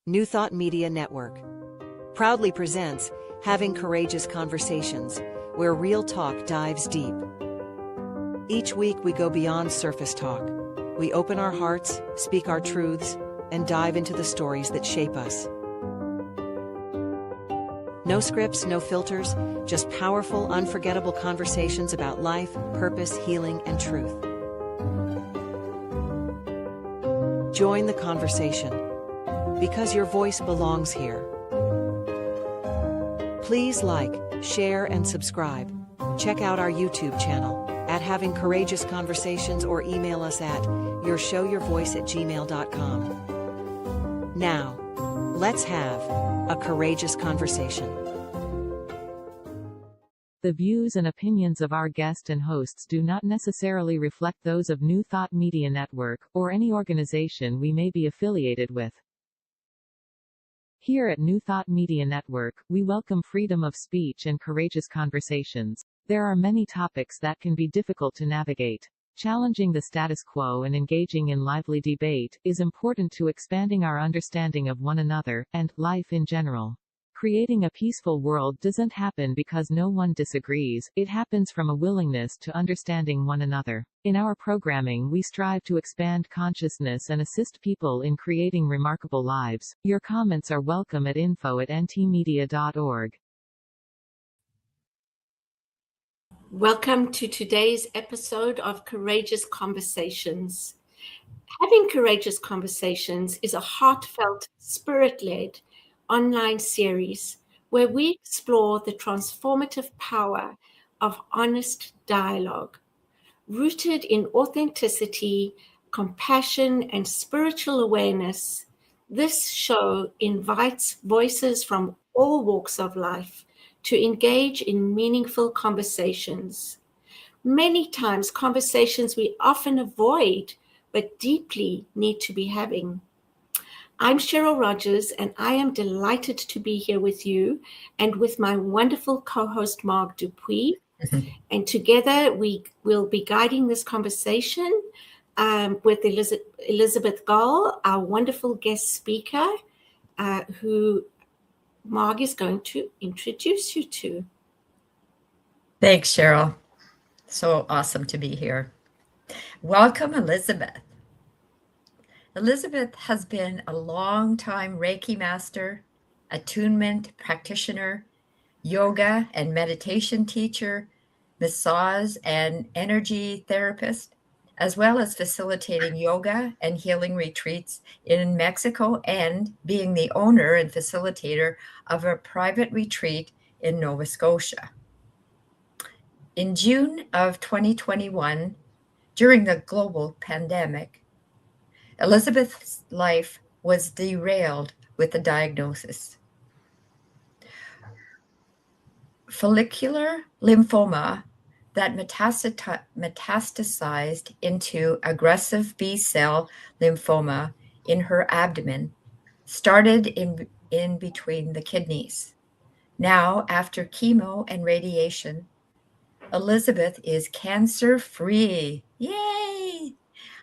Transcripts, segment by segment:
New Thought Media Network proudly presents Having Courageous Conversations, where real talk dives deep. Each week we go beyond surface talk. We open our hearts, speak our truths, and dive into the stories that shape us. No scripts, no filters, just powerful, unforgettable conversations about life, purpose, healing, and truth. Join the conversation, because your voice belongs here. Please like, share, and subscribe. Check out our YouTube channel at Having Courageous Conversations or email us at yourshowyourvoice@gmail.com. Now, let's have a courageous conversation. The views and opinions of our guest and hosts do not necessarily reflect those of New Thought Media Network, or any organization we may be affiliated with. Here at New Thought Media Network, we welcome freedom of speech and courageous conversations. There are many topics that can be difficult to navigate. Challenging the status quo and engaging in lively debate is important to expanding our understanding of one another, and life in general. Creating a peaceful world doesn't happen because no one disagrees, it happens from a willingness to understanding one another. In our programming, we strive to expand consciousness and assist people in creating remarkable lives. Your comments are welcome at info@ntmedia.org. Welcome to today's episode of Courageous Conversations. Having Courageous Conversations is a heartfelt, spirit-led online series where we explore the transformative power of honest dialogue. Rooted in authenticity, compassion, and spiritual awareness, this show invites voices from all walks of life to engage in meaningful conversations. Many times, conversations we often avoid but deeply need to be having. I'm Cheryl Rogers, and I am delighted to be here with you and with my wonderful co-host, Mark Dupuis. And together we will be guiding this conversation with Elizabeth Gaal, our wonderful guest speaker, who Mark is going to introduce you to. Thanks, Cheryl. So awesome to be here. Welcome, Elizabeth. Elizabeth has been a long-time Reiki master, attunement practitioner, yoga and meditation teacher, massage and energy therapist, as well as facilitating yoga and healing retreats in Mexico and being the owner and facilitator of a private retreat in Nova Scotia. In June of 2021, during the global pandemic, Elizabeth's life was derailed with a diagnosis. Follicular lymphoma that metastasized into aggressive B-cell lymphoma in her abdomen started in between the kidneys. Now, after chemo and radiation, Elizabeth is cancer-free. Yay!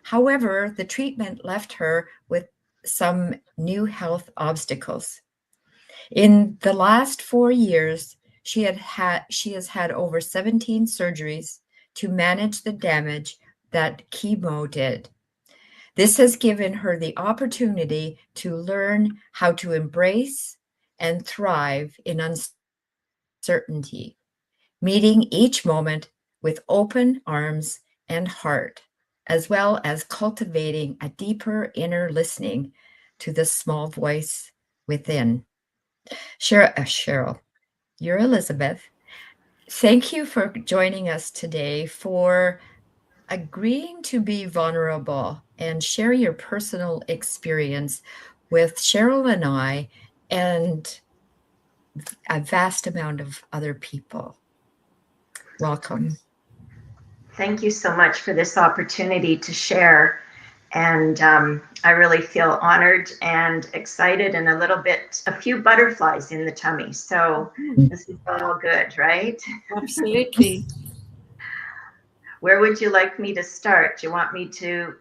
However, the treatment left her with some new health obstacles. In the last 4 years, she has had over 17 surgeries to manage the damage that chemo did. This has given her the opportunity to learn how to embrace and thrive in uncertainty, meeting each moment with open arms and heart, as well as cultivating a deeper inner listening to the small voice within. Cheryl, you're Elizabeth. Thank you for joining us today, for agreeing to be vulnerable and share your personal experience with Cheryl and I and a vast amount of other people. Welcome. Thank you so much for this opportunity to share. And I really feel honored and excited and a few butterflies in the tummy. So this is all good, right? Absolutely. Where would you like me to start? Do you want me to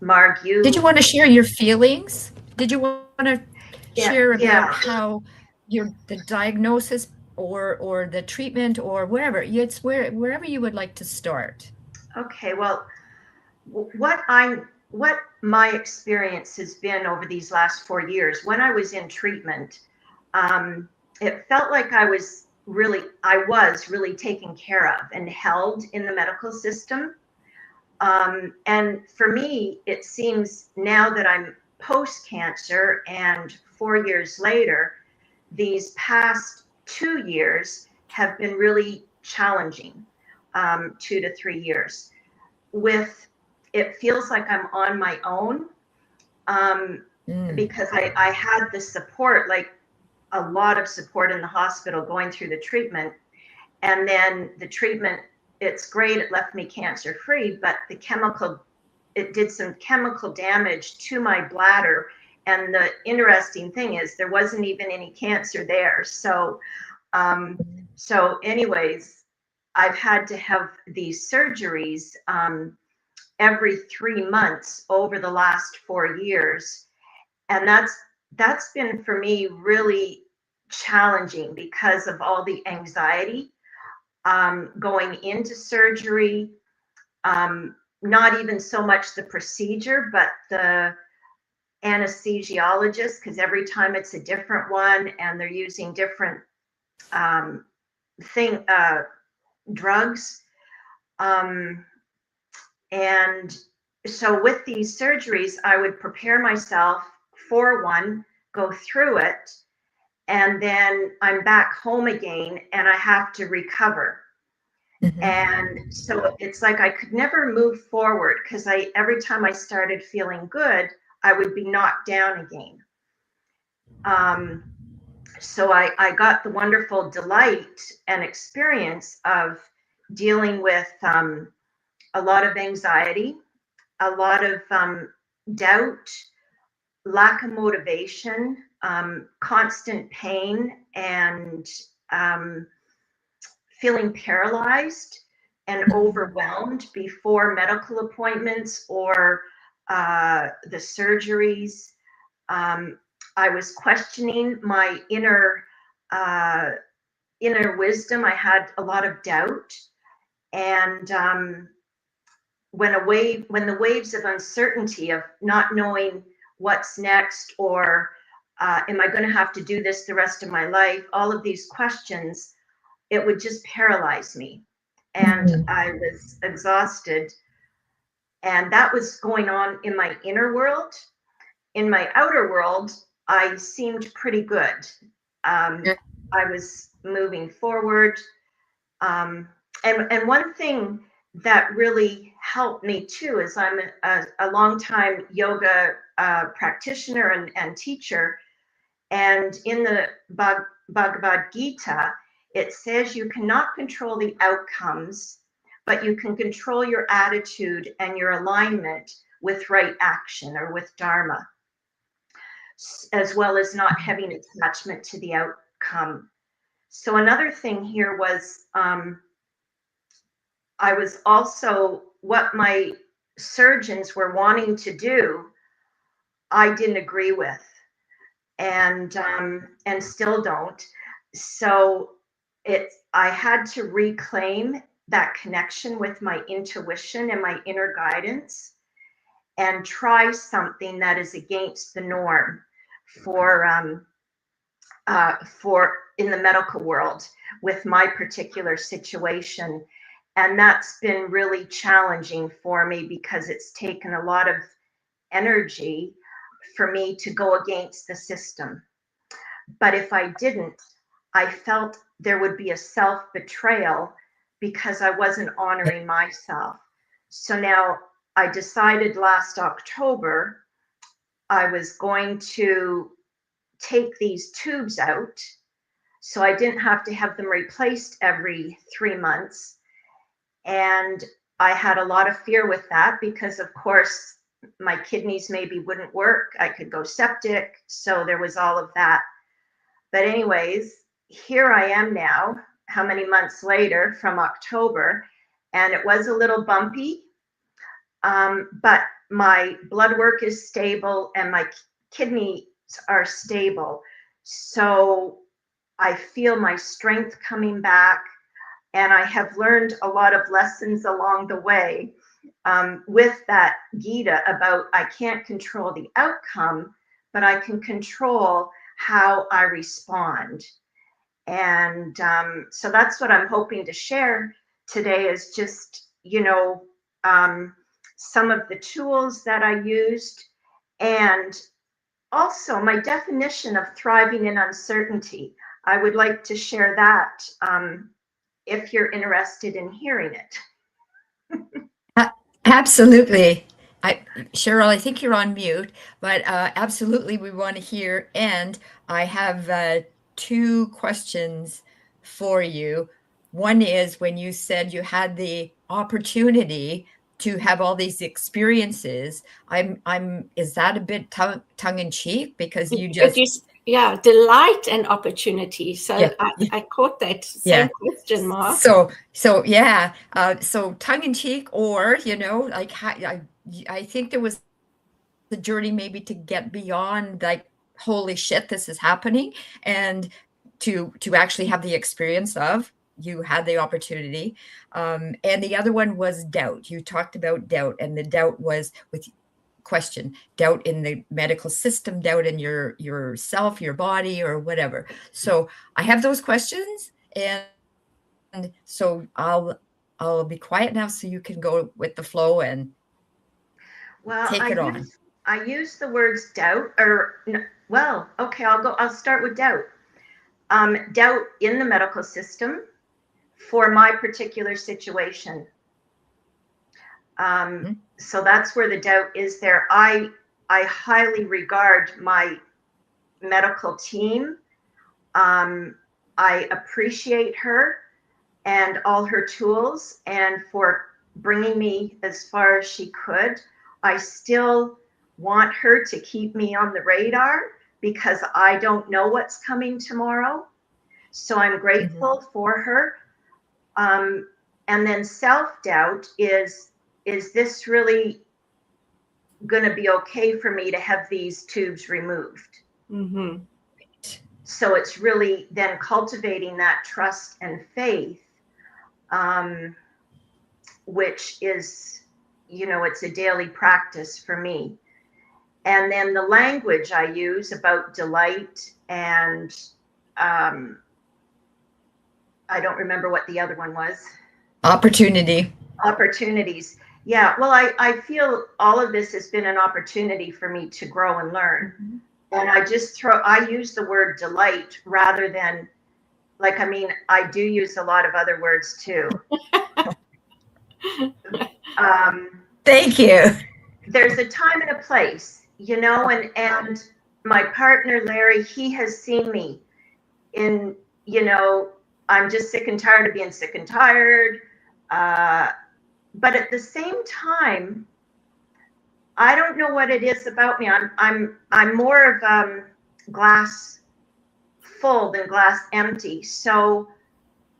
Marg, Did you want to share your feelings? Did you want to share about how the diagnosis or the treatment or wherever? It's wherever you would like to start. Okay, well, what my experience has been over these last 4 years, when I was in treatment, it felt like I was really taken care of and held in the medical system. And for me, it seems now that I'm post-cancer and 4 years later, these past 2 years have been really challenging, 2 to 3 years. It feels like I'm on my own, because I had the support, like a lot of support in the hospital going through the treatment. And then the treatment, it's great, it left me cancer free, but it did some chemical damage to my bladder. And the interesting thing is there wasn't even any cancer there. So anyways, I've had to have these surgeries every 3 months over the last 4 years. And that's been for me really challenging because of all the anxiety going into surgery, not even so much the procedure, but the anesthesiologist, because every time it's a different one and they're using different drugs. And so with these surgeries, I would prepare myself for one, go through it, and then I'm back home again and I have to recover. Mm-hmm. And so it's like I could never move forward because every time I started feeling good, I would be knocked down again. So I got the wonderful delight and experience of dealing with a lot of anxiety, a lot of doubt, lack of motivation, constant pain, and feeling paralyzed and overwhelmed before medical appointments or the surgeries. I was questioning my inner wisdom. I had a lot of doubt, and when the waves of uncertainty of not knowing what's next, or am I going to have to do this the rest of my life, all of these questions, it would just paralyze me, and I was exhausted. And that was going on in my inner world. In my outer world, I seemed pretty good. I was moving forward. And one thing that really helped me too is I'm a long-time yoga practitioner and teacher. And in the Bhagavad Gita, it says you cannot control the outcomes, but you can control your attitude and your alignment with right action or with Dharma, as well as not having attachment to the outcome. So another thing here was I was also, what my surgeons were wanting to do, I didn't agree with, and still don't. So I had to reclaim that connection with my intuition and my inner guidance, and try something that is against the norm for in the medical world with my particular situation. And that's been really challenging for me because it's taken a lot of energy for me to go against the system. But if I didn't, I felt there would be a self-betrayal because I wasn't honoring myself. So now I decided last October I was going to take these tubes out so I didn't have to have them replaced every 3 months. And I had a lot of fear with that because, of course, my kidneys maybe wouldn't work. I could go septic. So there was all of that. But anyways, here I am now, how many months later from October, and it was a little bumpy. But my blood work is stable and my kidneys are stable. So I feel my strength coming back, and I have learned a lot of lessons along the way with that Gita about I can't control the outcome, but I can control how I respond. And so that's what I'm hoping to share today, is just, some of the tools that I used, and also my definition of thriving in uncertainty. I would like to share that if you're interested in hearing it. Absolutely. Cheryl, I think you're on mute, but absolutely we want to hear. And I have 2 questions for you. One is, when you said you had the opportunity to have all these experiences, is that a bit tongue in cheek? Because you just delight and opportunity. So yeah. I caught that same question, Mark. So yeah. So tongue in cheek, or like I think there was the journey maybe to get beyond, like, holy shit, this is happening, and to actually have the experience of, you had the opportunity. And the other one was doubt. You talked about doubt, and the doubt was with question, doubt in the medical system, doubt in yourself, your body, or whatever. So I have those questions, and so I'll be quiet now so you can go with the flow and take it on. I use the words doubt, okay, I'll start with doubt. Doubt in the medical system for my particular situation. So that's where the doubt is there. I highly regard my medical team. I appreciate her and all her tools, and for bringing me as far as she could. I still want her to keep me on the radar, because I don't know what's coming tomorrow. So I'm grateful for her. And then self-doubt is this really going to be okay for me to have these tubes removed? So it's really then cultivating that trust and faith, which is, it's a daily practice for me. And then the language I use about delight and I don't remember what the other one was. Opportunities. Yeah. Well, I feel all of this has been an opportunity for me to grow and learn. And I use the word delight rather than, I do use a lot of other words too. Thank you. There's a time and a place, and my partner, Larry, he has seen me in, I'm just sick and tired of being sick and tired. But at the same time, I don't know what it is about me. I'm more of glass full than glass empty. So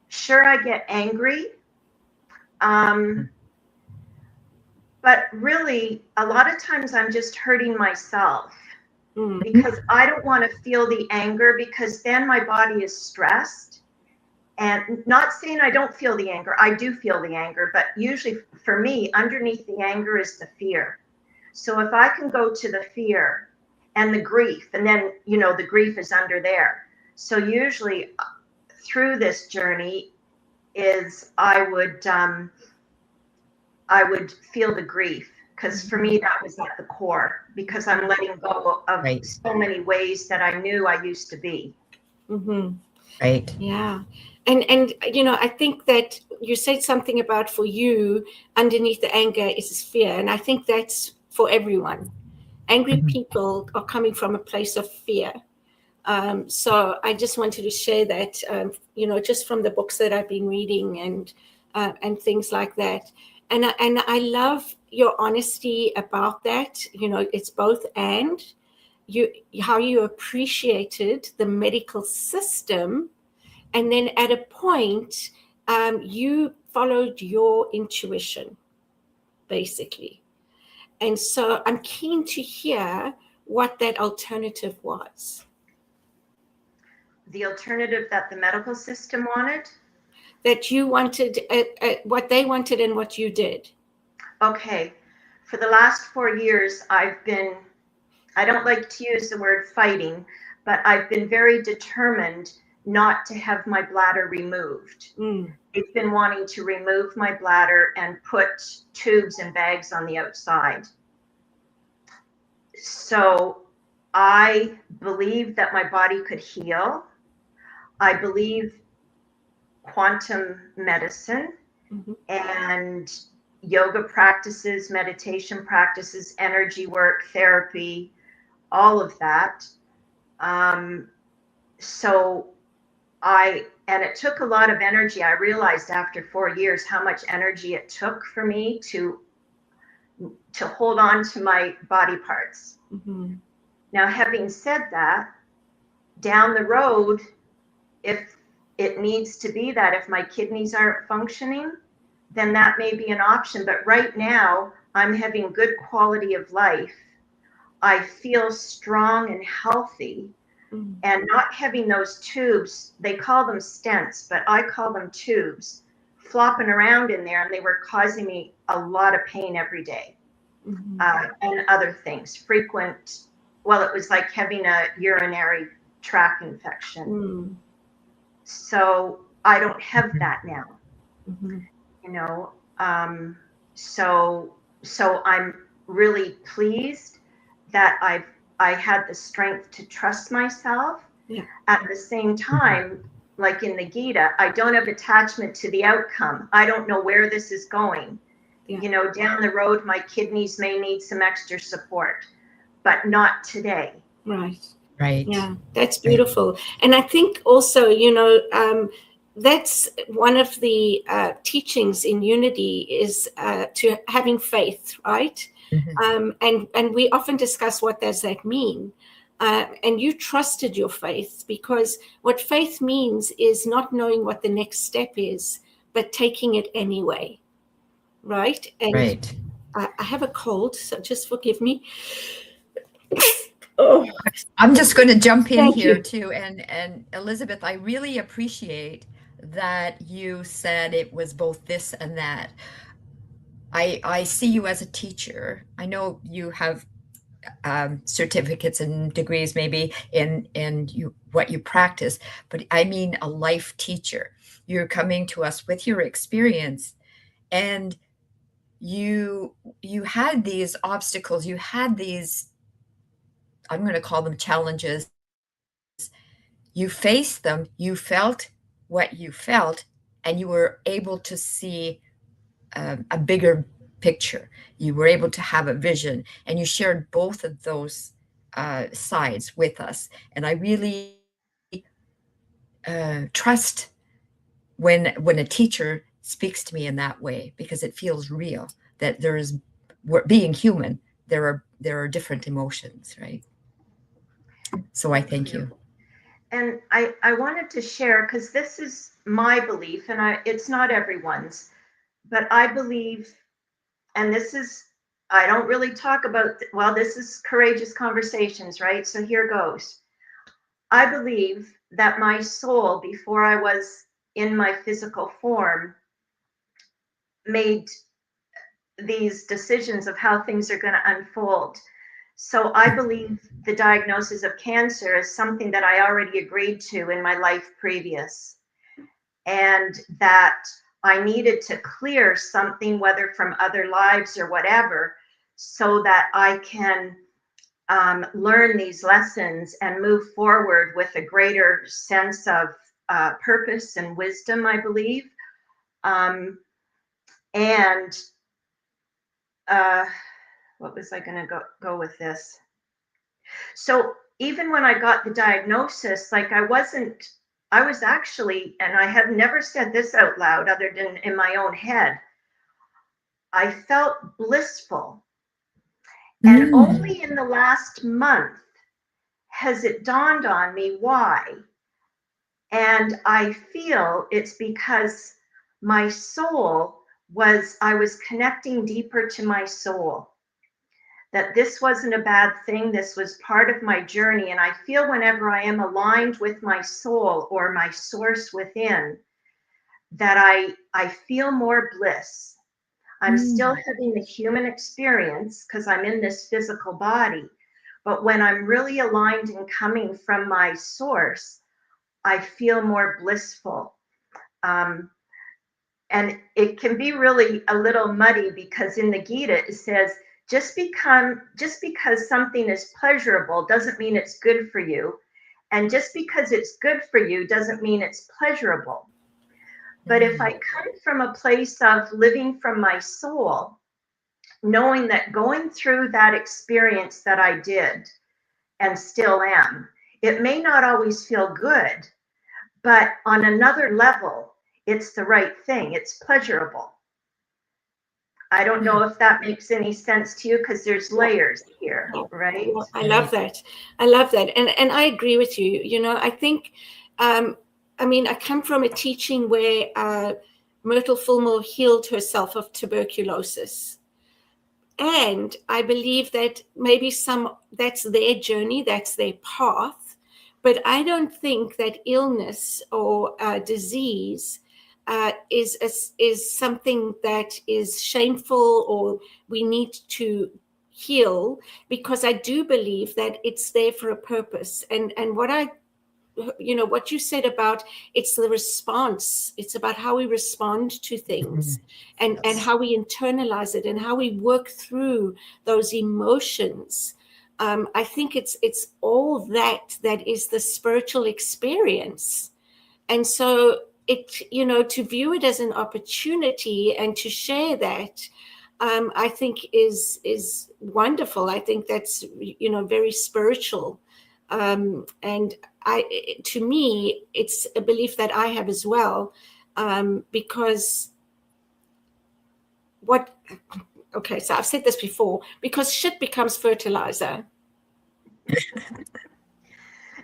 sure, I get angry. But really, a lot of times I'm just hurting myself because I don't want to feel the anger, because then my body is stressed. And not saying I don't feel the anger. I do feel the anger, but usually for me, underneath the anger is the fear. So if I can go to the fear and the grief, and then, the grief is under there. So usually through this journey is I would feel the grief, because for me, that was at the core, because I'm letting go of so many ways that I knew I used to be. Right. Yeah. And I think that you said something about, for you, underneath the anger is fear. And I think that's for everyone. Angry people are coming from a place of fear. So I just wanted to share that, just from the books that I've been reading and things like that. And I love your honesty about that. It's both and. How you appreciated the medical system, and then at a point, you followed your intuition, basically. And so I'm keen to hear what that alternative was. The alternative that the medical system wanted? That you wanted, what they wanted and what you did. Okay. For the last 4 years, I don't like to use the word fighting, but I've been very determined not to have my bladder removed. They've been wanting to remove my bladder and put tubes and bags on the outside. So I believe that my body could heal. I believe quantum medicine and yoga practices, meditation practices, energy work, therapy, all of that. And it took a lot of energy. I realized after 4 years how much energy it took for me to hold on to my body parts. Now, having said that, down the road, if it needs to be that, if my kidneys aren't functioning, then that may be an option. But right now, I'm having good quality of life. I feel strong and healthy. And not having those tubes, they call them stents, but I call them tubes, flopping around in there, and they were causing me a lot of pain every day. And other things, frequent, well, it was like having a urinary tract infection. So I don't have that now, you know. So I'm really pleased that I had the strength to trust myself. At the same time, like in the Gita, I don't have attachment to the outcome. I don't know where this is going. You know, down the road, my kidneys may need some extra support, but not today. Right. Right. Yeah, that's beautiful. And I think also, you know, that's one of the teachings in unity is to having faith, right? And we often discuss what does that mean. And you trusted your faith, because what faith means is not knowing what the next step is, but taking it anyway. Right? And Right. I have a cold, so just forgive me. I'm just going to jump in Thank here you. too. And Elizabeth, I really appreciate that you said it was both this and that. I see you as a teacher. I know you have certificates and degrees maybe in what you practice, but I mean a life teacher. You're coming to us with your experience, and you had these obstacles, you had these, I'm going to call them challenges. You faced them, you felt what you felt, and you were able to see a bigger picture. You were able to have a vision, and you shared both of those sides with us. And I really trust when a teacher speaks to me in that way, because it feels real, that being human, there are different emotions, right? So I thank you. And I wanted to share, because this is my belief, and it's not everyone's, but I believe, and this is, I don't really talk about, well, this is courageous conversations, right? So here goes. I believe that my soul, before I was in my physical form, made these decisions of how things are going to unfold. So I believe the diagnosis of cancer is something that I already agreed to in my life previous, and that I needed to clear something, whether from other lives or whatever, so that I can learn these lessons and move forward with a greater sense of purpose and wisdom, I believe. And what was I going to go with this? So even when I got the diagnosis, like I was actually, and I have never said this out loud other than in my own head, I felt blissful. And only in the last month has it dawned on me why. And I feel it's because my soul I was connecting deeper to my soul. that this wasn't a bad thing. This was part of my journey. And I feel whenever I am aligned with my soul or my source within, that I feel more bliss. I'm still having the human experience because I'm in this physical body. But when I'm really aligned and coming from my source, I feel more blissful. And it can be really a little muddy because in the Gita it says, just because something is pleasurable doesn't mean it's good for you. And just because it's good for you doesn't mean it's pleasurable. But if I come from a place of living from my soul, knowing that going through that experience that I did and still am, it may not always feel good, but on another level, it's the right thing. It's pleasurable. I don't know if that makes any sense to you because there's layers here, right? I love that. I love that. And I agree with you. You know, I think, I mean, I come from a teaching where Myrtle Fillmore healed herself of tuberculosis. And I believe that maybe that's their journey, that's their path. But I don't think that illness or disease is something that is shameful or we need to heal, because I do believe that it's there for a purpose. And what you said about it's the response, it's about how we respond to things and how we internalize it and how we work through those emotions. I think it's all that is the spiritual experience. And so to view it as an opportunity and to share that, I think is wonderful. I think that's, very spiritual. And to me, it's a belief that I have as well, because so I've said this before, because shit becomes fertilizer.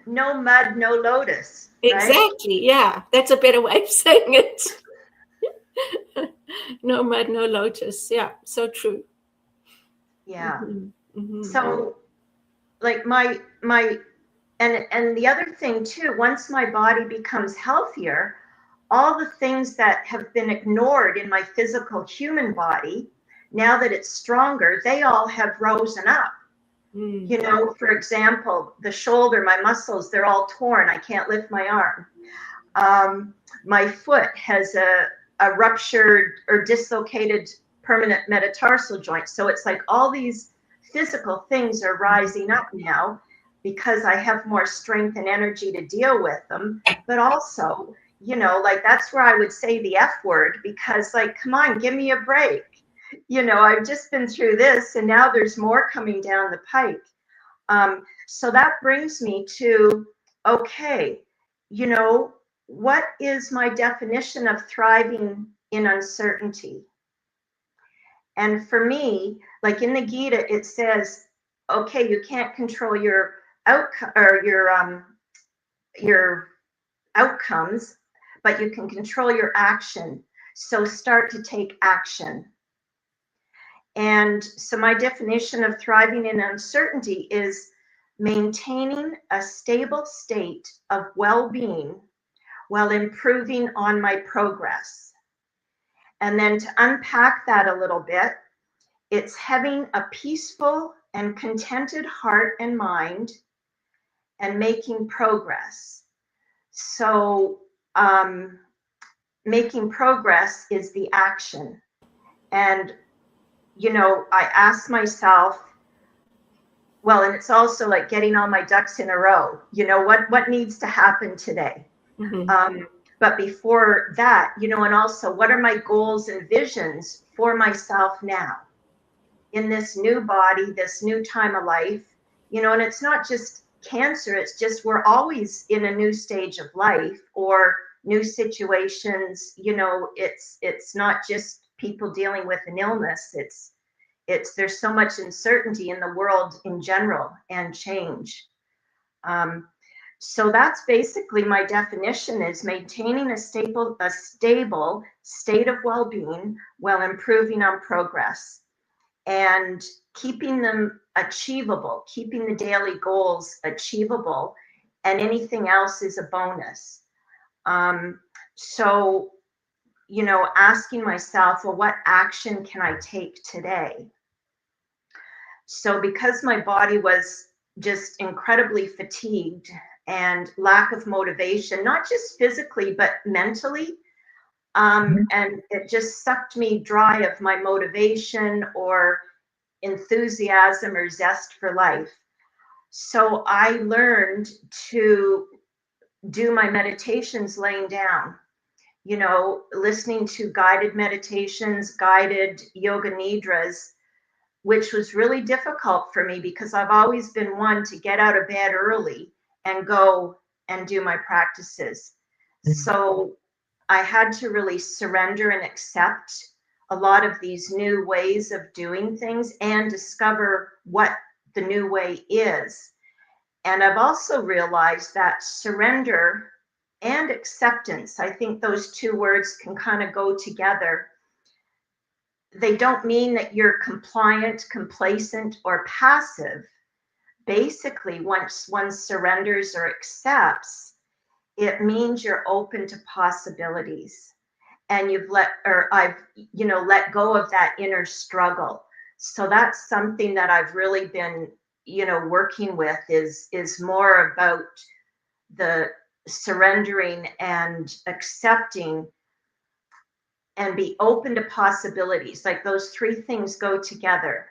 No mud, no lotus. Right? Exactly. Yeah, that's a better way of saying it. No mud, no lotus. Yeah, so true. Yeah. So, like and the other thing too, once my body becomes healthier, all the things that have been ignored in my physical human body, now that it's stronger, they all have risen up. For example, the shoulder, my muscles, they're all torn. I can't lift my arm. My foot has a ruptured or dislocated permanent metatarsal joint. So it's like all these physical things are rising up now because I have more strength and energy to deal with them. But also, that's where I would say the F word, because come on, give me a break. I've just been through this and now there's more coming down the pike. So that brings me to, okay, what is my definition of thriving in uncertainty? And for me, like in the Gita, it says, okay, you can't control your outcome or your outcomes, but you can control your action. So start to take action. And so my definition of thriving in uncertainty is maintaining a stable state of well-being while improving on my progress. And then to unpack that a little bit, it's having a peaceful and contented heart and mind and making progress. So making progress is the action. And I ask myself, well, and it's also like getting all my ducks in a row. What needs to happen today? But before that, and also what are my goals and visions for myself now in this new body, this new time of life, and it's not just cancer. It's just we're always in a new stage of life or new situations. It's not just people dealing with an illness. There's so much uncertainty in the world in general and change. So that's basically my definition, is maintaining a stable state of well-being while improving on progress. and keeping them achievable, keeping the daily goals achievable, and anything else is a bonus. So, asking myself, well, what action can I take today? So because my body was just incredibly fatigued and lack of motivation, not just physically, but mentally, and it just sucked me dry of my motivation or enthusiasm or zest for life. So I learned to do my meditations laying down, listening to guided meditations, guided yoga nidras, which was really difficult for me because I've always been one to get out of bed early and go and do my practices. So I had to really surrender and accept a lot of these new ways of doing things and discover what the new way is. And I've also realized that surrender and acceptance, I think those two words can kind of go together. They don't mean that you're compliant, complacent, or passive. Basically, once one surrenders or accepts, it means you're open to possibilities, and I've let go of that inner struggle. So that's something that I've really been, working with is more about the surrendering and accepting and be open to possibilities. Like those three things go together.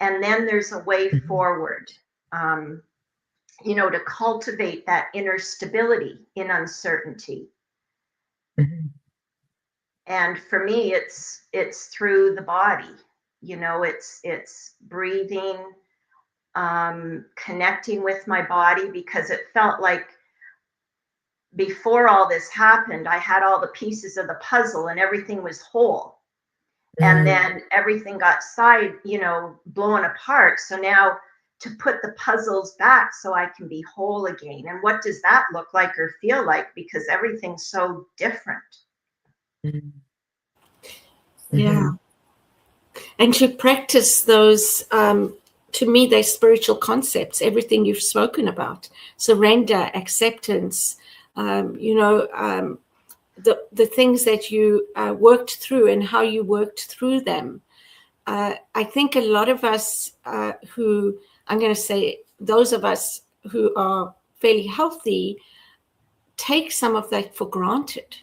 And then there's a way forward, to cultivate that inner stability in uncertainty. And for me, it's through the body, it's breathing, connecting with my body, because it felt like before all this happened, I had all the pieces of the puzzle and everything was whole. And then everything got blown apart. So now to put the puzzles back so I can be whole again. And what does that look like or feel like? Because everything's so different. Yeah. And to practice those, to me, they're spiritual concepts, everything you've spoken about: surrender, acceptance, the things that you worked through and how you worked through them. I think a lot of us who, I'm going to say, those of us who are fairly healthy, take some of that for granted.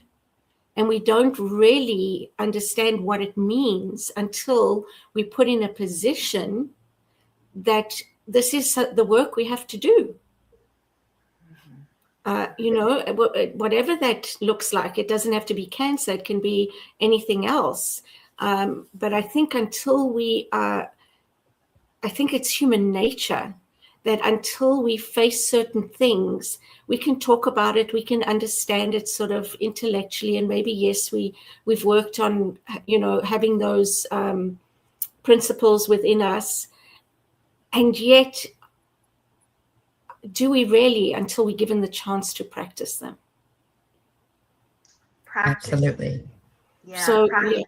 And we don't really understand what it means until we put in a position that this is the work we have to do. Whatever that looks like, it doesn't have to be cancer, it can be anything else. But I think I think it's human nature that until we face certain things, we can talk about it, we can understand it sort of intellectually, and maybe, yes, we've worked on, having those principles within us. And yet, do we really until we're given the chance to practice them? Practice. Absolutely. Yeah. So, practice. yeah.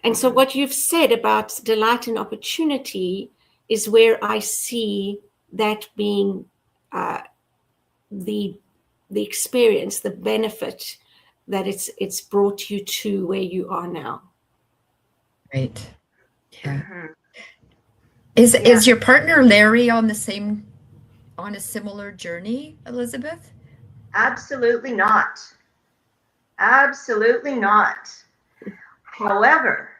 And so what you've said about delight and opportunity is where I see that being the experience, the benefit that it's brought you to where you are now. Right. Yeah. Is your partner Larry on a similar journey, Elizabeth? Absolutely not. Absolutely not. However,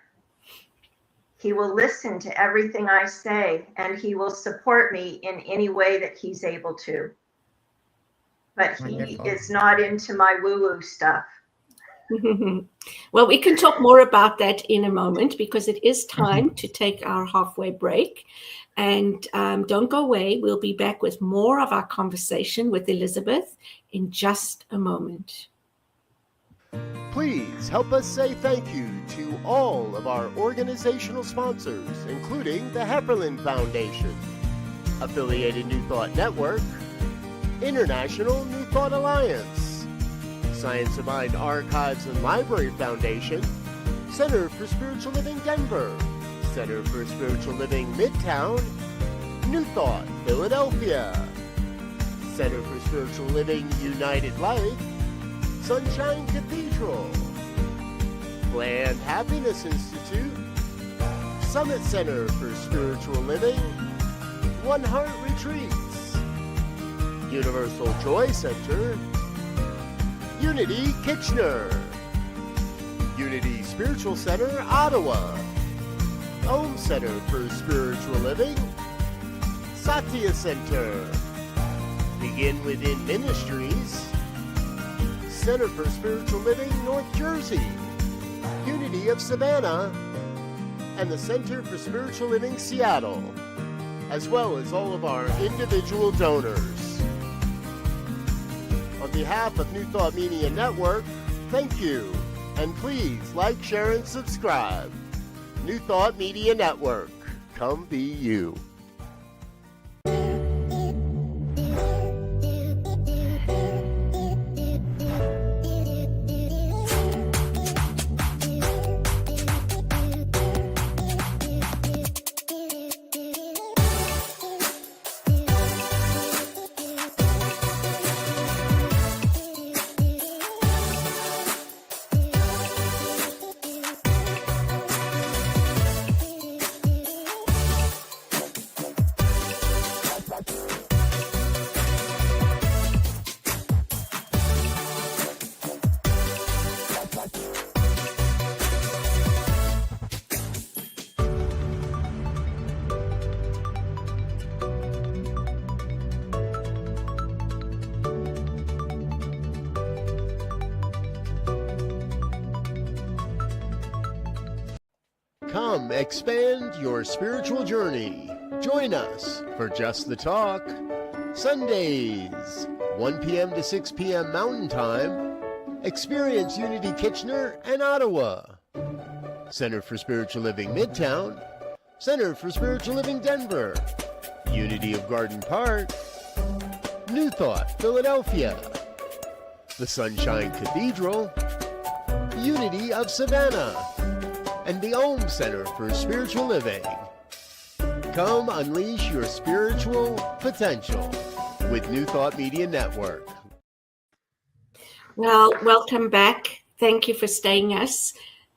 he will listen to everything I say, and he will support me in any way that he's able to. But Wonderful. He is not into my woo-woo stuff. Well, we can talk more about that in a moment, because it is time to take our halfway break. And don't go away. We'll be back with more of our conversation with Elizabeth in just a moment. Please help us say thank you to all of our organizational sponsors, including the Hefferland Foundation, Affiliated New Thought Network, International New Thought Alliance, Science of Mind Archives and Library Foundation, Center for Spiritual Living Denver, Center for Spiritual Living Midtown, New Thought, Philadelphia. Center for Spiritual Living United Life, Sunshine Cathedral. Planned Happiness Institute, Summit Center for Spiritual Living, One Heart Retreats, Universal Joy Center, Unity Kitchener, Unity Spiritual Center, Ottawa, Home Center for Spiritual Living, Satya Center, Begin Within Ministries, Center for Spiritual Living, North Jersey, Unity of Savannah, and the Center for Spiritual Living, Seattle, as well as all of our individual donors. On behalf of New Thought Media Network, thank you, and please like, share, and subscribe. New Thought Media Network, come be you. Come expand your spiritual journey. Join us for Just the Talk, Sundays, 1 p.m. to 6 p.m. Mountain Time. Experience Unity Kitchener and Ottawa. Center for Spiritual Living Midtown, Center for Spiritual Living Denver, Unity of Garden Park, New Thought Philadelphia, the Sunshine Cathedral, Unity of Savannah, and the Om Center for Spiritual Living. Come unleash your spiritual potential with New Thought Media Network. Well, welcome back. Thank you for staying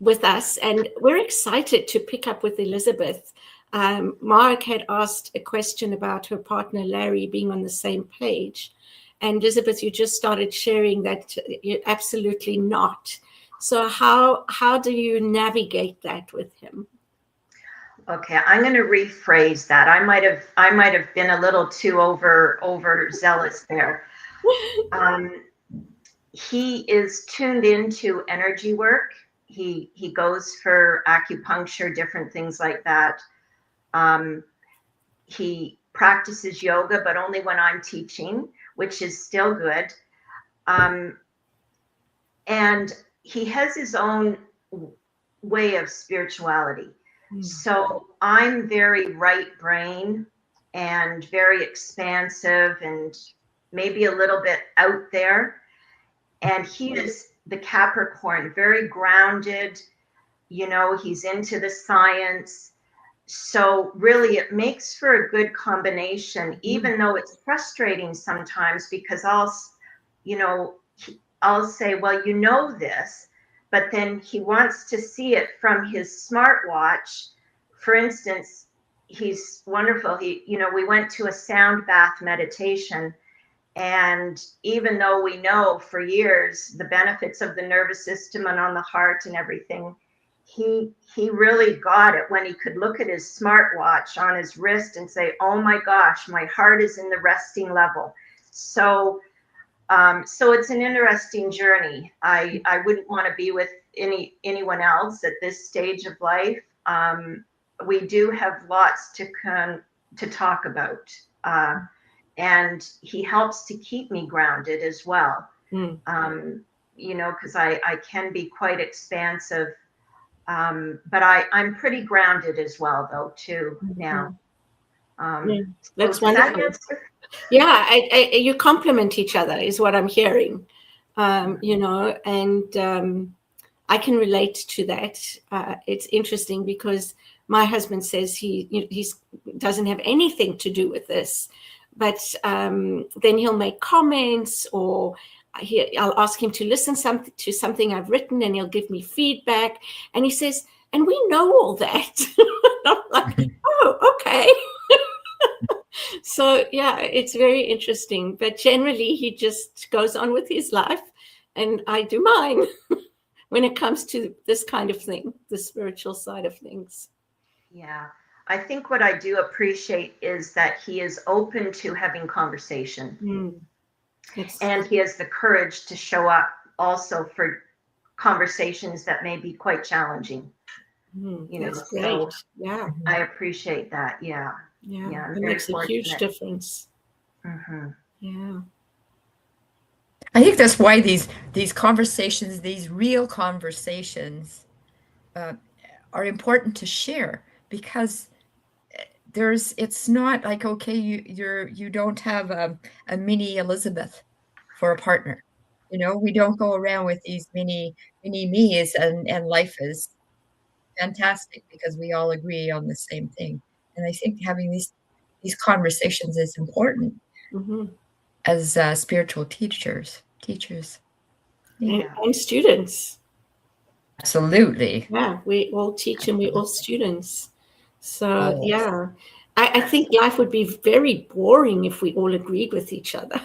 with us. And we're excited to pick up with Elizabeth. Mark had asked a question about her partner, Larry, being on the same page. And Elizabeth, you just started sharing that you're absolutely not. So how do you navigate that with him? Okay, I'm going to rephrase that. I might have been a little too overzealous there. He is tuned into energy work. He goes for acupuncture, different things like that. He practices yoga, but only when I'm teaching, which is still good. And he has his own way of spirituality. So I'm very right brain and very expansive and maybe a little bit out there. And he is the Capricorn, very grounded, he's into the science. So really it makes for a good combination, even though it's frustrating sometimes because I'll say, well, this, but then he wants to see it from his smartwatch. For instance, he's wonderful. We went to a sound bath meditation, and even though we know for years the benefits of the nervous system and on the heart and everything, he really got it when he could look at his smartwatch on his wrist and say, oh my gosh, my heart is in the resting level. So it's an interesting journey. I wouldn't want to be with anyone else at this stage of life. We do have lots to talk about, and he helps to keep me grounded as well. Because I can be quite expansive, but I'm pretty grounded as well, though, too now. That's wonderful. Yeah, you complement each other is what I'm hearing, and I can relate to that. It's interesting because my husband says he doesn't have anything to do with this, but then he'll make comments, or I'll ask him to listen to something I've written, and he'll give me feedback. And he says, and we know all that. I'm like, oh, okay. So yeah, it's very interesting. But generally, he just goes on with his life, and I do mine when it comes to this kind of thing, the spiritual side of things. Yeah. I think what I do appreciate is that he is open to having conversation. And he has the courage to show up also for conversations that may be quite challenging. That's great. So yeah. I appreciate that. Yeah. Yeah. It makes a huge difference. Yeah. I think that's why these conversations, these real conversations, are important to share, because it's not like, okay, you don't have a mini Elizabeth for a partner. We don't go around with these mini me's, and life is fantastic because we all agree on the same thing. And I think having these conversations is important as spiritual teachers. And students. Absolutely. Yeah, we all teach and we're all students. So yeah, I think life would be very boring if we all agreed with each other.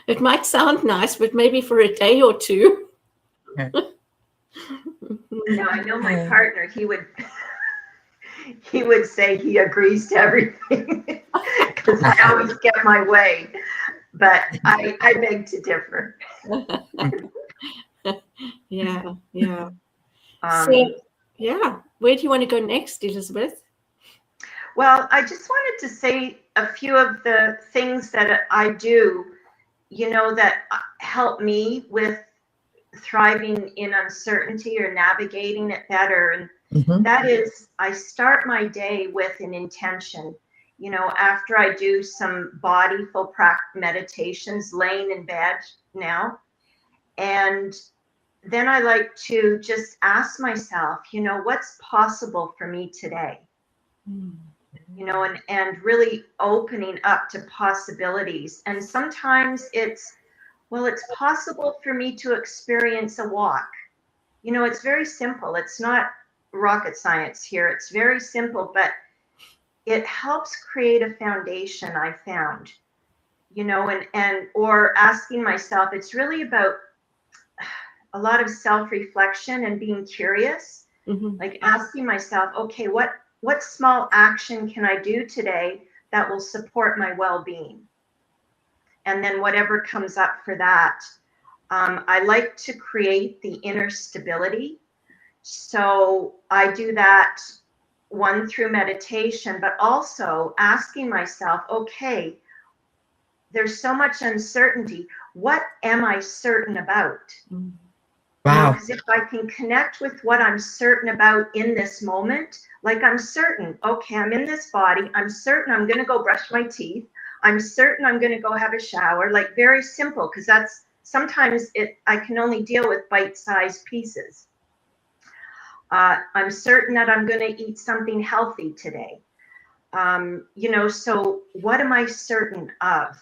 It might sound nice, but maybe for a day or two. Now, I know my partner, he would say he agrees to everything because I always get my way, but I beg to differ. Yeah. So, yeah, where do you want to go next, Elizabeth? Well, I just wanted to say a few of the things that I do, that help me with thriving in uncertainty or navigating it better. And that is, I start my day with an intention. After I do some bodyful meditations, laying in bed now, and then I like to just ask myself, what's possible for me today? And really opening up to possibilities. And sometimes it's possible for me to experience a walk. It's very simple. It's not rocket science here. It's very simple, but it helps create a foundation, I found, or asking myself, it's really about a lot of self-reflection and being curious, like asking myself, okay, what small action can I do today that will support my well-being? And then whatever comes up for that, I like to create the inner stability. So I do that, one, through meditation, but also asking myself, okay, there's so much uncertainty. What am I certain about? Wow. Because if I can connect with what I'm certain about in this moment, like I'm certain, okay, I'm in this body. I'm certain I'm going to go brush my teeth. I'm certain I'm going to go have a shower, like very simple, because that's sometimes I can only deal with bite-sized pieces. I'm certain that I'm going to eat something healthy today. So what am I certain of?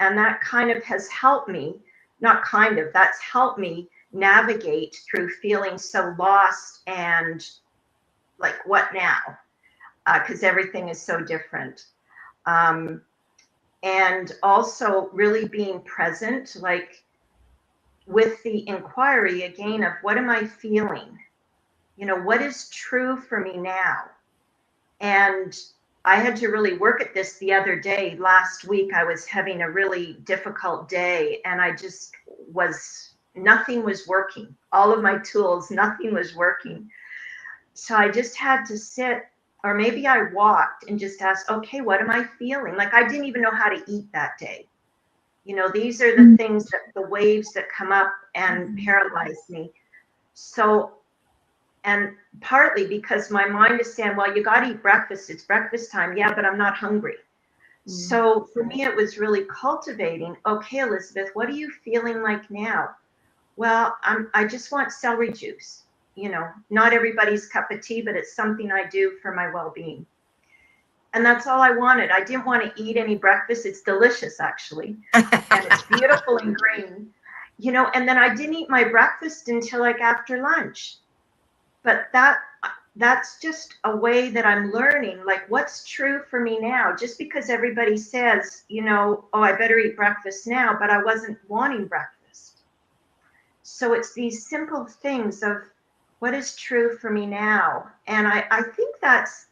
And that kind of has helped me, that's helped me navigate through feeling so lost and like, what now? Because everything is so different. And also really being present, like with the inquiry again of what am I feeling? What is true for me now? And I had to really work at this the other day. Last week, I was having a really difficult day, and nothing was working. All of my tools, nothing was working. So I just had to sit, or maybe I walked and just asked, okay, what am I feeling? Like I didn't even know how to eat that day. These are the things the waves that come up and paralyze me. So, and partly because my mind is saying, well, you got to eat breakfast. It's breakfast time. Yeah, but I'm not hungry. So for me, it was really cultivating. Okay, Elizabeth, what are you feeling like now? Well, I just want celery juice. not everybody's cup of tea, but it's something I do for my well-being. And that's all I wanted. I didn't want to eat any breakfast. It's delicious, actually. And it's beautiful and green, and then I didn't eat my breakfast until like after lunch. But that's just a way that I'm learning, like, what's true for me now. Just because everybody says, oh, I better eat breakfast now, but I wasn't wanting breakfast. So it's these simple things of what is true for me now. And I think that's,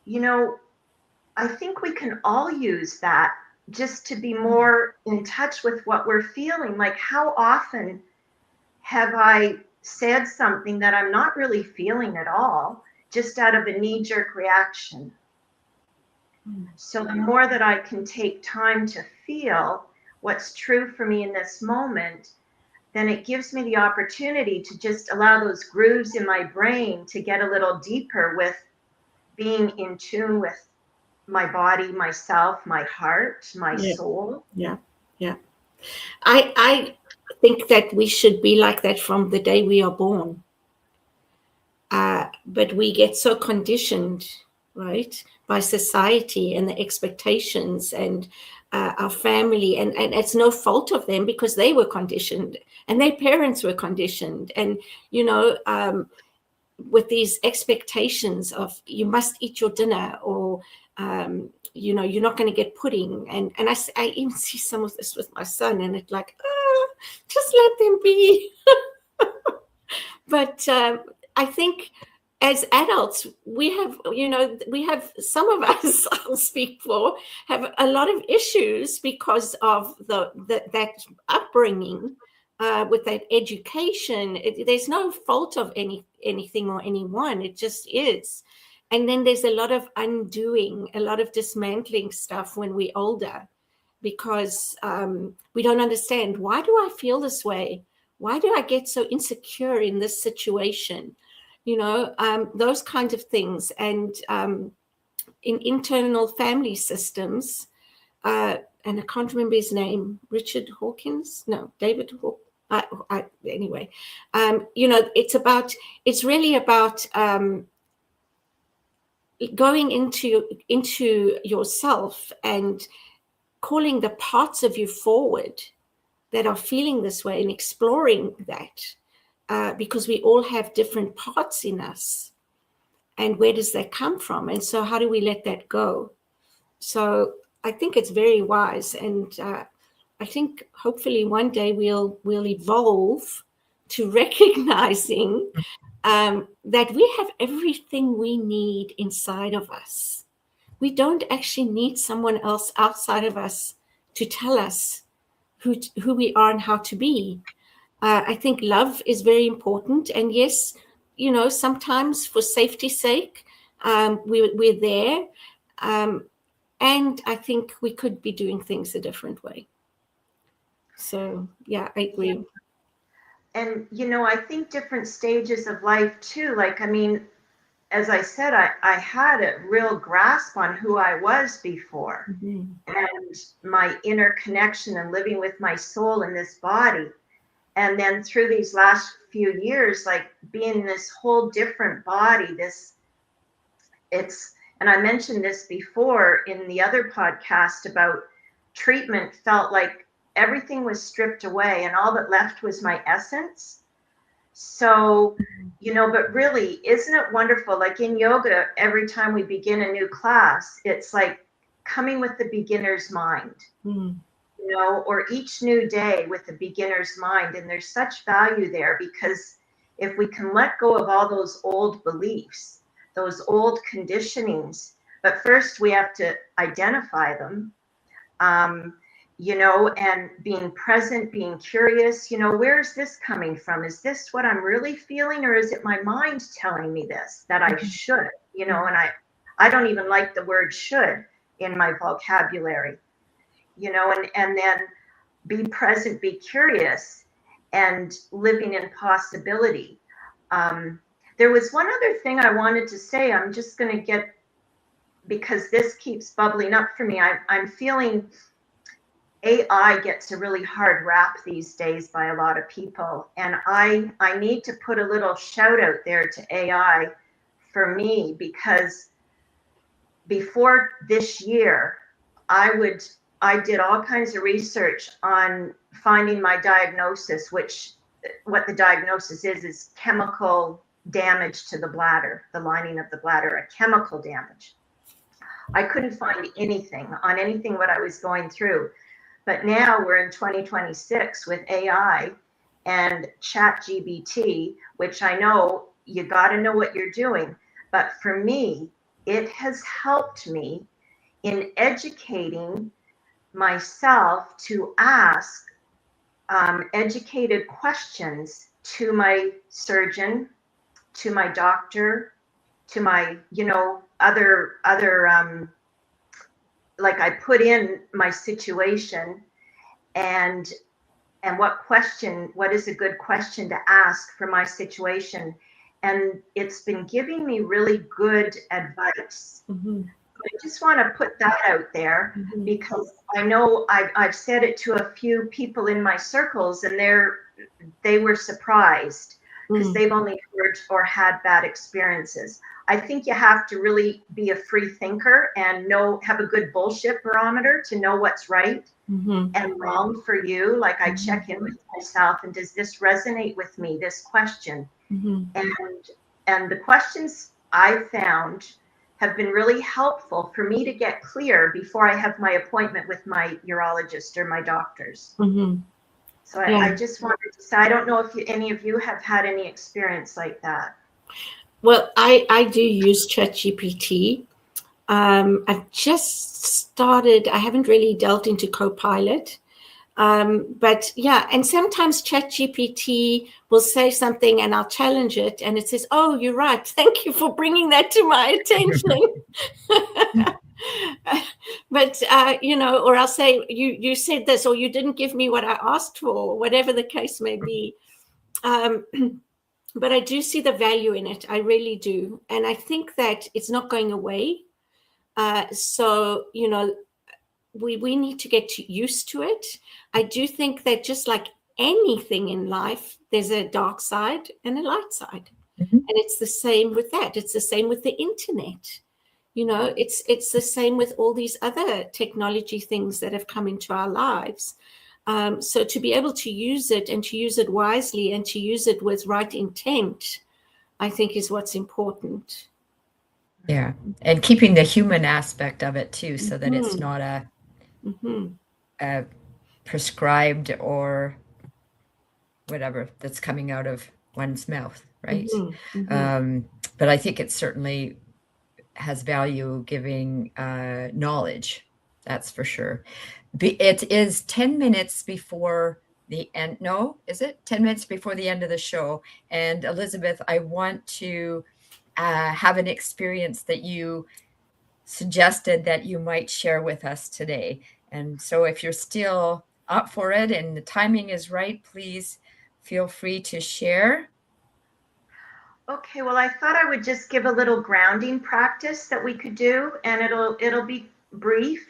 I think we can all use that just to be more in touch with what we're feeling. Like, how often have I said something that I'm not really feeling at all, just out of a knee-jerk reaction? So the more that I can take time to feel what's true for me in this moment, then it gives me the opportunity to just allow those grooves in my brain to get a little deeper with being in tune with my body, myself, my heart, my soul. Yeah. I think that we should be like that from the day we are born. But we get so conditioned, right, by society and the expectations and our family. And it's no fault of them, because they were conditioned and their parents were conditioned. And, with these expectations of you must eat your dinner, or you're not going to get pudding, and I even see some of this with my son, and it's like, just let them be. But I think as adults, we have some of us, I'll speak for, have a lot of issues because of that upbringing. With that education, there's no fault of anything or anyone. It just is. And then there's a lot of undoing, a lot of dismantling stuff when we're older, because we don't understand, why do I feel this way? Why do I get so insecure in this situation? Those kinds of things. And in internal family systems, and I can't remember his name, Richard Hawkins? No, David Hawkins. Anyway, it's really about going into yourself and calling the parts of you forward that are feeling this way, and exploring that, because we all have different parts in us, and where does that come from? And so how do we let that go? So I think it's very wise, and I think hopefully one day we'll evolve to recognizing that we have everything we need inside of us. We don't actually need someone else outside of us to tell us who we are and how to be. I think love is very important. And yes, sometimes for safety's sake, we're there. And I think we could be doing things a different way. So, yeah, I agree. And, I think different stages of life too. Like, I mean, as I said, I had a real grasp on who I was before, and my inner connection and living with my soul in this body. And then through these last few years, like being this whole different body, and I mentioned this before in the other podcast about treatment, felt like everything was stripped away and all that left was my essence. So, but really, isn't it wonderful? Like in yoga, every time we begin a new class, it's like coming with the beginner's mind, or each new day with the beginner's mind. And there's such value there, because if we can let go of all those old beliefs, those old conditionings, but first we have to identify them, and being present, being curious, where is this coming from? Is this what I'm really feeling, or is it my mind telling me this, that I should, and I don't even like the word should in my vocabulary, and then be present, be curious, and living in possibility. There was one other thing I wanted to say. I'm just going to get, because this keeps bubbling up for me. I'm feeling AI gets a really hard rap these days by a lot of people. And I need to put a little shout out there to AI for me, because before this year, I did all kinds of research on finding my diagnosis, which what the diagnosis is chemical damage to the bladder, the lining of the bladder, a chemical damage. I couldn't find anything on anything what I was going through. But now we're in 2026 with AI and ChatGPT, which I know you got to know what you're doing. But for me, it has helped me in educating myself to ask educated questions to my surgeon, to my doctor, to my, other like I put in my situation and what is a good question to ask for my situation. And it's been giving me really good advice. Mm-hmm. I just want to put that out there, Mm-hmm. because I know I've said it to a few people in my circles, and they were surprised because they've only heard or had bad experiences. I think you have to really be a free thinker and have a good bullshit barometer to know what's right and wrong for you. Like I check in with myself, and does this resonate with me, this question? And the questions I found have been really helpful for me to get clear before I have my appointment with my urologist or my doctors. So I just wanted to say, I don't know if any of you have had any experience like that. Well, I do use ChatGPT. I've just started, I haven't really delved into Copilot. But yeah, and sometimes ChatGPT will say something and I'll challenge it and it says, oh, you're right. Thank you for bringing that to my attention. But, or I'll say, you said this, or you didn't give me what I asked for, whatever the case may be. But I do see the value in it. I really do. And I think that it's not going away. So, we need to get used to it. I do think that just like anything in life, there's a dark side and a light side. And it's the same with that. It's the same with the internet. It's the same with all these other technology things that have come into our lives. So to be able to use it and to use it wisely and to use it with right intent, I think is what's important. Yeah. And keeping the human aspect of it too, so that it's not a prescribed or whatever that's coming out of one's mouth, right? But I think it certainly has value giving knowledge, that's for sure. It is 10 minutes before the end. No, is it 10 minutes before the end of the show? And Elizabeth, I want to have an experience that you suggested that you might share with us today. And so if you're still up for it and the timing is right, please feel free to share. Okay, well, I thought I would just give a little grounding practice that we could do, and it'll be brief.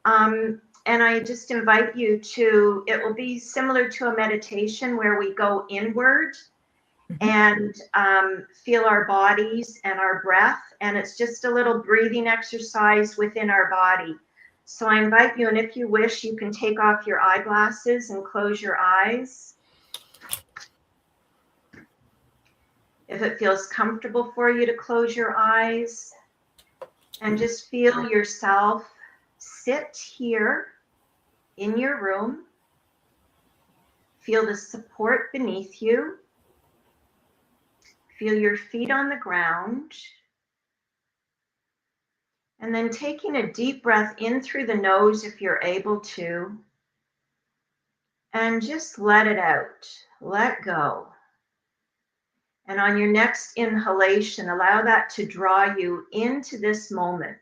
And I just invite you to, it will be similar to a meditation where we go inward and feel our bodies and our breath. And it's just a little breathing exercise within our body. So I invite you, and if you wish, you can take off your eyeglasses and close your eyes. If it feels comfortable for you to close your eyes and just feel yourself sit here in your room. Feel the support beneath you. Feel your feet on the ground. And then taking a deep breath in through the nose if you're able to. And just let it out. Let go. And on your next inhalation, allow that to draw you into this moment.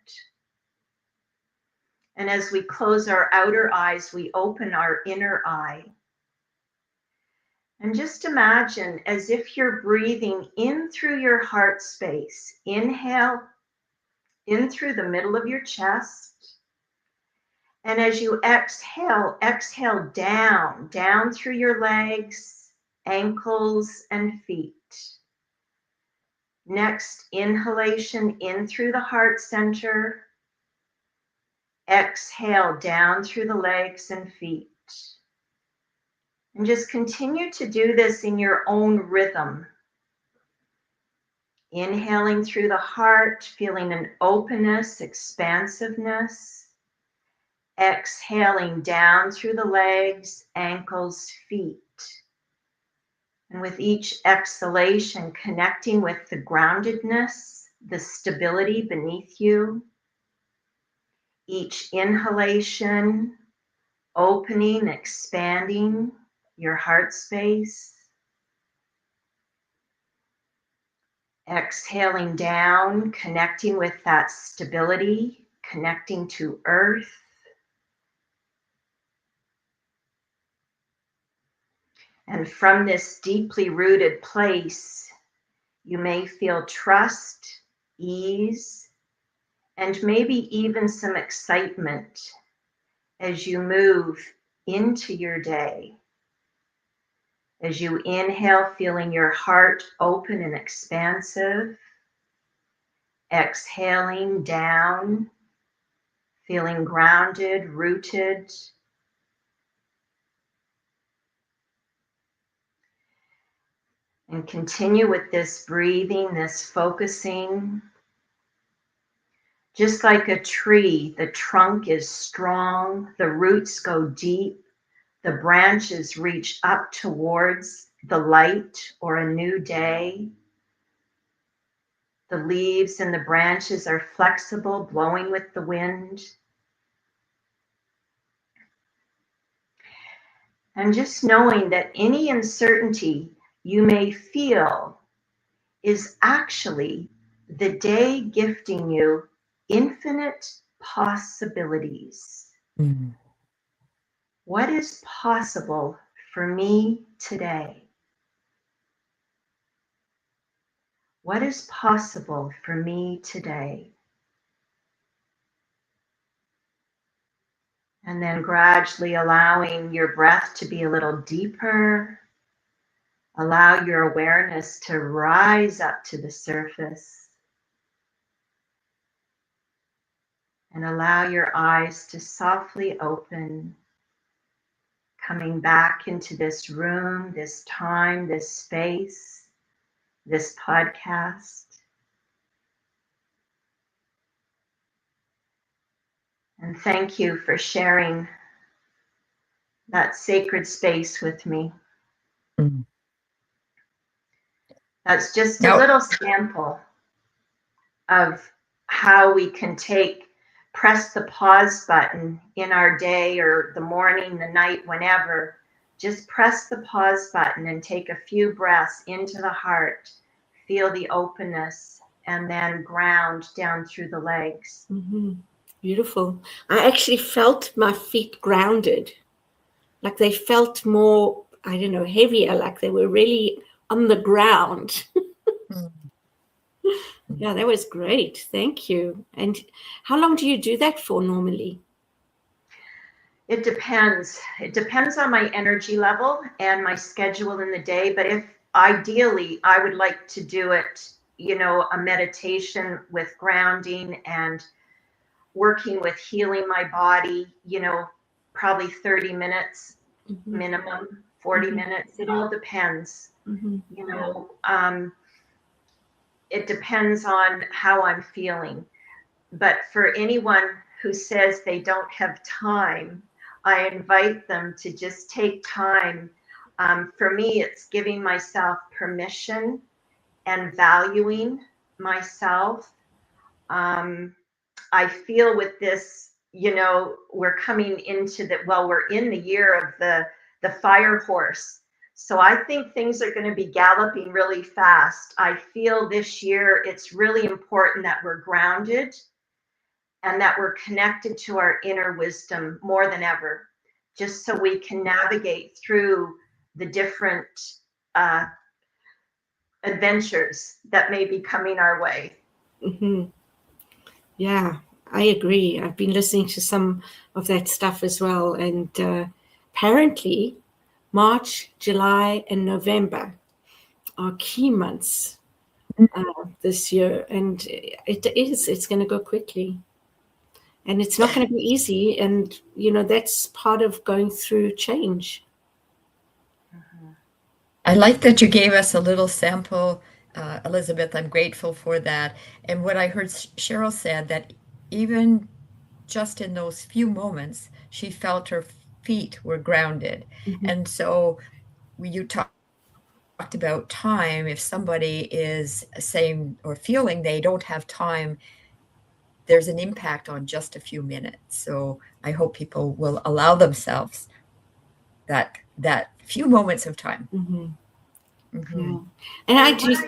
And as we close our outer eyes, we open our inner eye. And just imagine as if you're breathing in through your heart space. Inhale in through the middle of your chest. And as you exhale, exhale down, down through your legs, ankles, and feet. Next, inhalation in through the heart center. Exhale down through the legs and feet. And just continue to do this in your own rhythm. Inhaling through the heart, feeling an openness, expansiveness. Exhaling down through the legs, ankles, feet. And with each exhalation, connecting with the groundedness, the stability beneath you. Each inhalation, opening, expanding your heart space. Exhaling down, connecting with that stability, connecting to earth. And from this deeply rooted place, you may feel trust, ease, and maybe even some excitement as you move into your day. As you inhale, feeling your heart open and expansive. Exhaling down, feeling grounded, rooted. And continue with this breathing, this focusing. Just like a tree, the trunk is strong, the roots go deep, the branches reach up towards the light or a new day. The leaves and the branches are flexible, blowing with the wind. And just knowing that any uncertainty you may feel is actually the day gifting you infinite possibilities. Mm. What is possible for me today? What is possible for me today? And then gradually allowing your breath to be a little deeper. Allow your awareness to rise up to the surface. And allow your eyes to softly open. Coming back into this room, this time, this space, this podcast. And thank you for sharing that sacred space with me. Mm. That's just a Now, little sample of how we can press the pause button in our day or the morning, the night, whenever. Just press the pause button and take a few breaths into the heart. Feel the openness and then ground down through the legs. Mm-hmm. Beautiful. I actually felt my feet grounded, like they felt more, I don't know, heavier, like they were really on the ground. Mm. Yeah, that was great. Thank you. And how long do you do that for normally? It depends. It depends on my energy level and my schedule in the day. But if ideally, I would like to do it, a meditation with grounding and working with healing my body, probably 30 minutes Mm-hmm. minimum, 40 minutes. It all depends. Mm-hmm. It depends on how I'm feeling. But for anyone who says they don't have time, I invite them to just take time. For me, it's giving myself permission and valuing myself. I feel with this, we're coming into we're in the year of the fire horse. So I think things are going to be galloping really fast. I feel this year it's really important that we're grounded and that we're connected to our inner wisdom more than ever, just so we can navigate through the different adventures that may be coming our way. Mm-hmm. Yeah, I agree. I've been listening to some of that stuff as well. And apparently March, July, and November are key months this year. And it's going to go quickly. And it's not going to be easy. And, that's part of going through change. I like that you gave us a little sample, Elizabeth. I'm grateful for that. And what I heard Cheryl said, that even just in those few moments, she felt her feet were grounded. And so you talked about time. If somebody is saying or feeling they don't have time, there's an impact on just a few minutes. So I hope people will allow themselves that few moments of time. Yeah. And I just,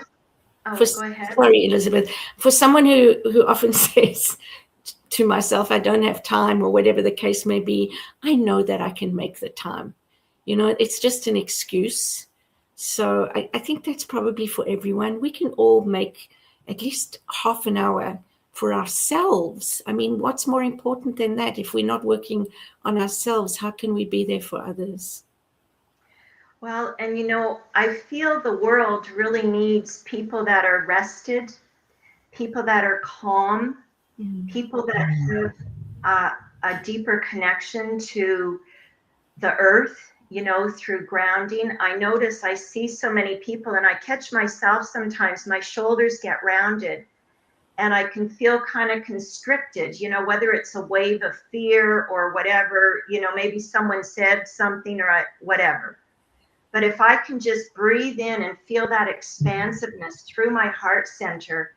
go ahead. Sorry, Elizabeth, for someone who often says to myself, I don't have time, or whatever the case may be, I know that I can make the time. It's just an excuse. So I think that's probably for everyone. We can all make at least half an hour for ourselves. I mean, what's more important than that? If we're not working on ourselves, how can we be there for others? Well, and I feel the world really needs people that are rested, people that are calm, people that have a deeper connection to the earth, through grounding. I see so many people, and I catch myself sometimes, my shoulders get rounded and I can feel kind of constricted, whether it's a wave of fear or whatever, maybe someone said something or whatever. But if I can just breathe in and feel that expansiveness through my heart center,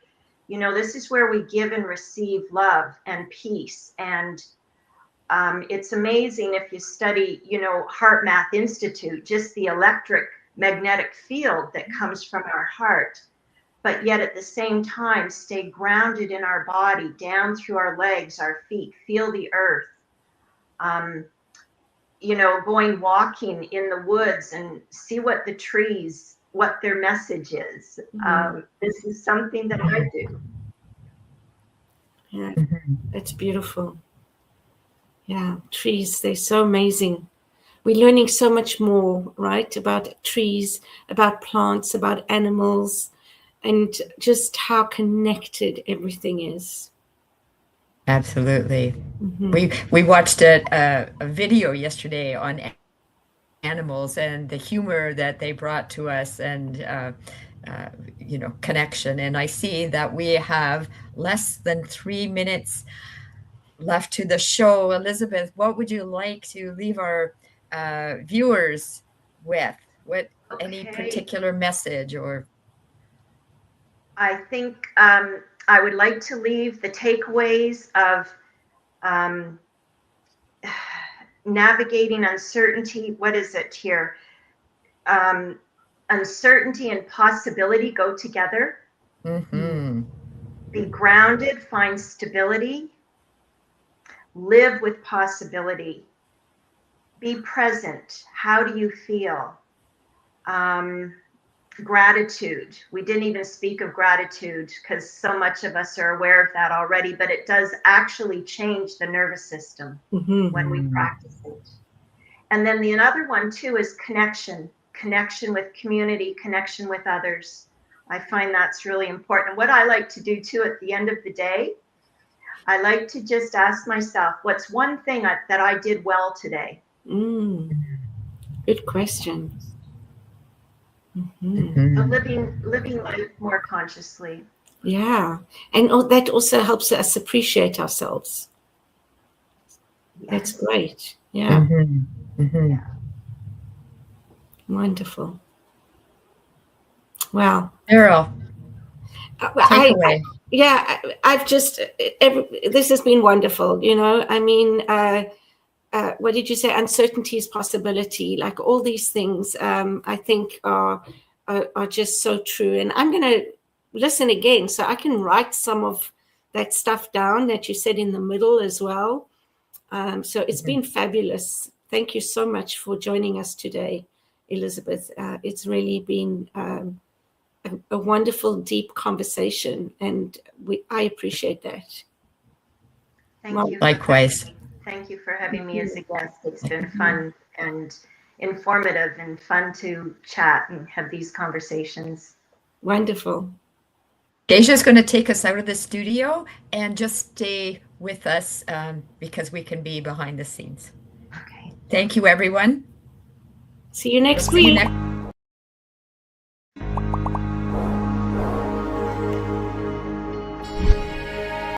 this is where we give and receive love and peace. And it's amazing if you study, Heart Math Institute, just the electric magnetic field that comes from our heart, but yet at the same time, stay grounded in our body, down through our legs, our feet, feel the earth. Going walking in the woods and see what the trees, what their message is. This is something that I do. Yeah, it's beautiful. Yeah, trees, they're so amazing. We're learning so much more, right, about trees, about plants, about animals, and just how connected everything is. Absolutely. We watched a video yesterday on animals and the humor that they brought to us, and connection. And I see that we have less than 3 minutes left to the show. Elizabeth, what would you like to leave our viewers with? Any particular message? Or I think I would like to leave the takeaways of navigating uncertainty. What is it here? Uncertainty and possibility go together. Be grounded, find stability, live with possibility, be present. How do you feel? Gratitude. We didn't even speak of gratitude because so much of us are aware of that already, but it does actually change the nervous system when we practice it. And then the another one too is connection with community, connection with others. I find that's really important. What I like to do too at the end of the day, I like to just ask myself, what's one thing that I did well today? Good question. So living life more consciously. Yeah, and that also helps us appreciate ourselves. Yes. That's great. Yeah. Yeah. Wonderful. Wow. Cheryl, take away. I've just, this has been wonderful. I mean, what did you say? Uncertainty is possibility. Like all these things, I think are just so true. And I'm going to listen again so I can write some of that stuff down that you said in the middle as well. So it's been fabulous. Thank you so much for joining us today, Elizabeth. It's really been a wonderful, deep conversation, and I appreciate that. Thank you. Likewise. Thank you for having me as a guest. It's been fun and informative and fun to chat and have these conversations. Wonderful. Deja's going to take us out of the studio and just stay with us because we can be behind the scenes. Okay. Thank you, everyone. See you next See you week. next